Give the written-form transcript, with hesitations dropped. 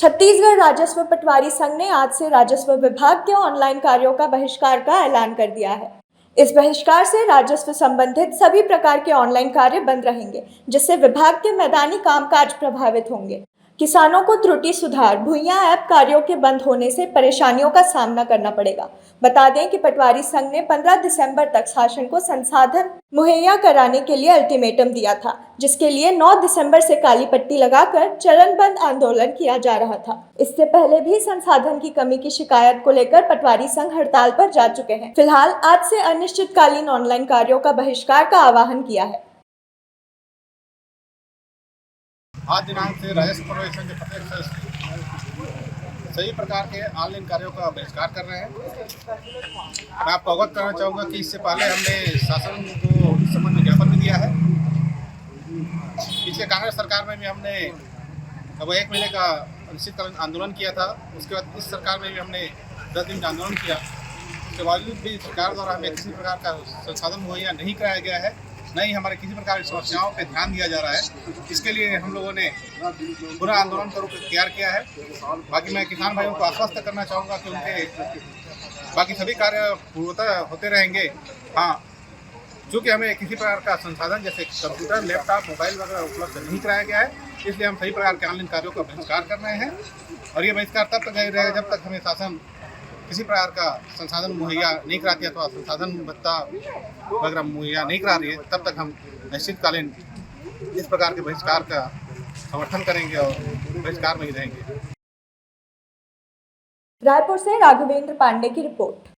छत्तीसगढ़ राजस्व पटवारी संघ ने आज से राजस्व विभाग के ऑनलाइन कार्यों का बहिष्कार का ऐलान कर दिया है। इस बहिष्कार से राजस्व संबंधित सभी प्रकार के ऑनलाइन कार्य बंद रहेंगे, जिससे विभाग के मैदानी कामकाज प्रभावित होंगे। किसानों को त्रुटि सुधार भुइयां ऐप कार्यों के बंद होने से परेशानियों का सामना करना पड़ेगा। बता दें कि पटवारी संघ ने 15 दिसंबर तक शासन को संसाधन मुहैया कराने के लिए अल्टीमेटम दिया था, जिसके लिए 9 दिसंबर से काली पट्टी लगाकर चरणबद्ध आंदोलन किया जा रहा था। इससे पहले भी संसाधन की कमी की शिकायत को लेकर पटवारी संघ हड़ताल पर जा चुके हैं। फिलहाल आज से अनिश्चितकालीन ऑनलाइन कार्यों का बहिष्कार का आह्वान किया है। आज दिनांक से राजस्व पटवारी संघ के प्रत्येक सदस्य सभी प्रकार के ऑनलाइन कार्यों का बहिष्कार कर रहे हैं। मैं आपको अवगत करना चाहूँगा कि इससे पहले हमने शासन को इस संबंध में ज्ञापन भी दिया है। पिछले कांग्रेस सरकार में भी हमने अब 1 महीने का अनिश्चितकालीन आंदोलन किया था। उसके बाद इस सरकार में भी हमने 10 दिन का आंदोलन किया। उसके बावजूद भी सरकार द्वारा हमें किसी प्रकार का संसाधन मुहैया नहीं कराया गया है, न ही हमारे किसी प्रकार की समस्याओं पर ध्यान दिया जा रहा है। इसके लिए हम लोगों ने पूरा आंदोलन का रूप तैयार किया है। बाकी मैं किसान भाइयों को आश्वस्त करना चाहूँगा कि उनके बाकी सभी कार्य पूर्णतः होते रहेंगे। हाँ, चूँकि हमें किसी प्रकार का संसाधन जैसे कंप्यूटर, लैपटॉप, मोबाइल वगैरह उपलब्ध नहीं कराया गया है, इसलिए हम सभी प्रकार के ऑनलाइन कार्यों का बहिष्कार कर रहे हैं। और ये बहिष्कार तब तक जारी रहेगा जब तक हमें शासन किसी प्रकार का संसाधन मुहैया नहीं कराती अथवा संसाधन भत्ता वगैरह मुहैया नहीं करा रही है, तब तक हम निश्चितकालीन इस प्रकार के बहिष्कार का समर्थन करेंगे और बहिष्कार में ही रहेंगे। रायपुर से राघवेंद्र पांडे की रिपोर्ट।